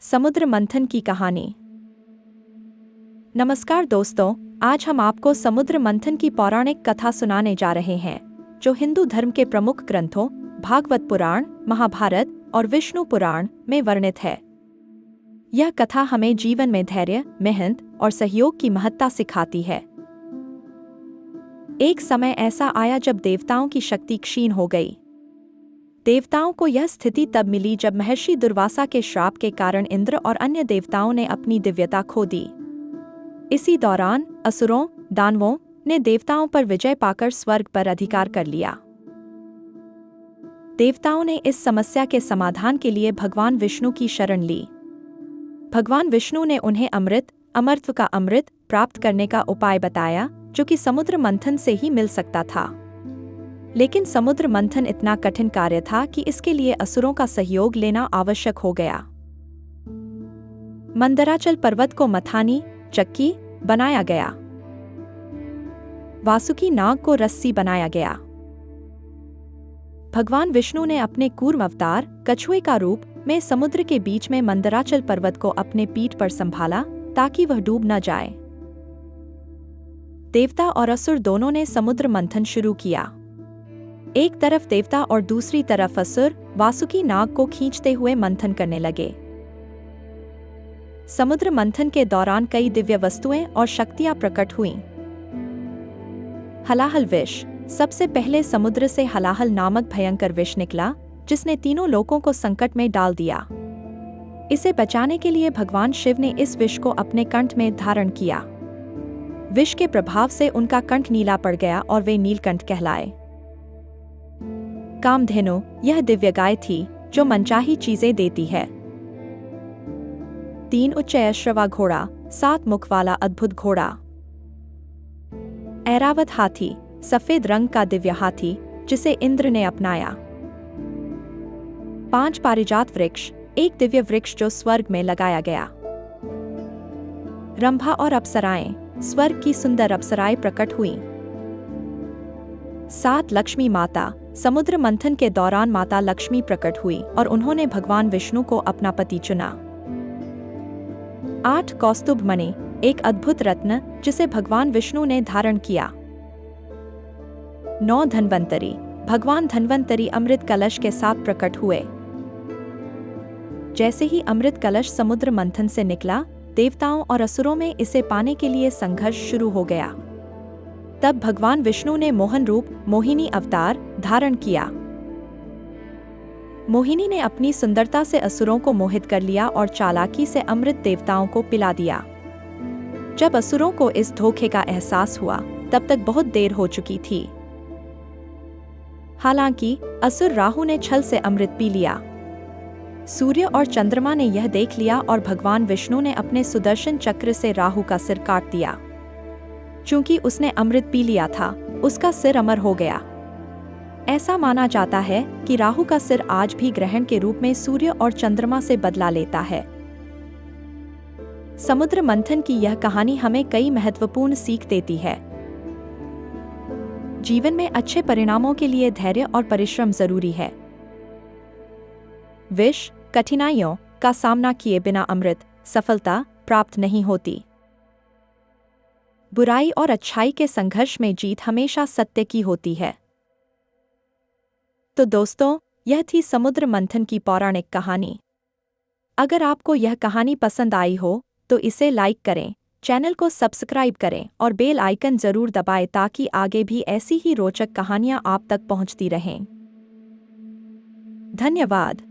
समुद्र मंथन की कहानी। नमस्कार दोस्तों, आज हम आपको समुद्र मंथन की पौराणिक कथा सुनाने जा रहे हैं, जो हिंदू धर्म के प्रमुख ग्रंथों भागवत पुराण, महाभारत और विष्णु पुराण में वर्णित है। यह कथा हमें जीवन में धैर्य, मेहनत और सहयोग की महत्ता सिखाती है। एक समय ऐसा आया जब देवताओं की शक्ति क्षीण हो गई। देवताओं को यह स्थिति तब मिली जब महर्षि दुर्वासा के श्राप के कारण इंद्र और अन्य देवताओं ने अपनी दिव्यता खो दी। इसी दौरान असुरों, दानवों ने देवताओं पर विजय पाकर स्वर्ग पर अधिकार कर लिया। देवताओं ने इस समस्या के समाधान के लिए भगवान विष्णु की शरण ली। भगवान विष्णु ने उन्हें अमरत्व का अमृत प्राप्त करने का उपाय बताया, जो कि समुद्र मंथन से ही मिल सकता था। लेकिन समुद्र मंथन इतना कठिन कार्य था कि इसके लिए असुरों का सहयोग लेना आवश्यक हो गया। मंदराचल पर्वत को मथानी, चक्की बनाया गया। वासुकी नाग को रस्सी बनाया गया। भगवान विष्णु ने अपने कूर्म अवतार कछुए का रूप में समुद्र के बीच में मंदराचल पर्वत को अपने पीठ पर संभाला ताकि वह डूब न जाए। देवता और असुर दोनों ने समुद्र मंथन शुरू किया। एक तरफ देवता और दूसरी तरफ असुर वासुकी नाग को खींचते हुए मंथन करने लगे। समुद्र मंथन के दौरान कई दिव्य वस्तुएं और शक्तियां प्रकट हुईं। हलाहल विष। सबसे पहले समुद्र से हलाहल नामक भयंकर विष निकला, जिसने तीनों लोकों को संकट में डाल दिया। इसे बचाने के लिए भगवान शिव ने इस विष को अपने कंठ में धारण किया। विष के प्रभाव से उनका कंठ नीला पड़ गया और वे नीलकंठ कहलाए। कामधेनु। यह दिव्य गाय थी जो मनचाही चीजें देती है। 3 उच्चैश्रवा घोड़ा, 7 मुख वाला अद्भुत घोड़ा। ऐरावत हाथी। सफेद रंग का दिव्य हाथी जिसे इंद्र ने अपनाया। 5 पारिजात वृक्ष। एक दिव्य वृक्ष जो स्वर्ग में लगाया गया। रंभा और अप्सराएं। स्वर्ग की सुंदर अप्सराएं प्रकट हुईं। 7 लक्ष्मी माता। समुद्र मंथन के दौरान माता लक्ष्मी प्रकट हुई और उन्होंने भगवान विष्णु को अपना पति चुना। 8 कौस्तुभ मणि। एक अद्भुत रत्न जिसे भगवान विष्णु ने धारण किया। 9 धन्वंतरी। भगवान धन्वंतरी अमृत कलश के साथ प्रकट हुए। जैसे ही अमृत कलश समुद्र मंथन से निकला, देवताओं और असुरों में इसे पाने के लिए संघर्ष शुरू हो गया। तब भगवान विष्णु ने मोहन रूप मोहिनी अवतार धारण किया। मोहिनी ने अपनी सुंदरता से असुरों को मोहित कर लिया और चालाकी से अमृत देवताओं को पिला दिया। जब असुरों को इस धोखे का एहसास हुआ, तब तक बहुत देर हो चुकी थी। हालांकि असुर राहु ने छल से अमृत पी लिया। सूर्य और चंद्रमा ने यह देख लिया और भगवान विष्णु ने अपने सुदर्शन चक्र से राहु का सिर काट दिया। चूंकि उसने अमृत पी लिया था, उसका सिर अमर हो गया। ऐसा माना जाता है कि राहु का सिर आज भी ग्रहण के रूप में सूर्य और चंद्रमा से बदला लेता है। समुद्र मंथन की यह कहानी हमें कई महत्वपूर्ण सीख देती है। जीवन में अच्छे परिणामों के लिए धैर्य और परिश्रम जरूरी है। विष, कठिनाइयों का सामना किए बिना अमृत सफलता प्राप्त नहीं होती। बुराई और अच्छाई के संघर्ष में जीत हमेशा सत्य की होती है। तो दोस्तों, यह थी समुद्र मंथन की पौराणिक कहानी। अगर आपको यह कहानी पसंद आई हो तो इसे लाइक करें, चैनल को सब्सक्राइब करें और बेल आइकन जरूर दबाएं ताकि आगे भी ऐसी ही रोचक कहानियां आप तक पहुंचती रहें। धन्यवाद।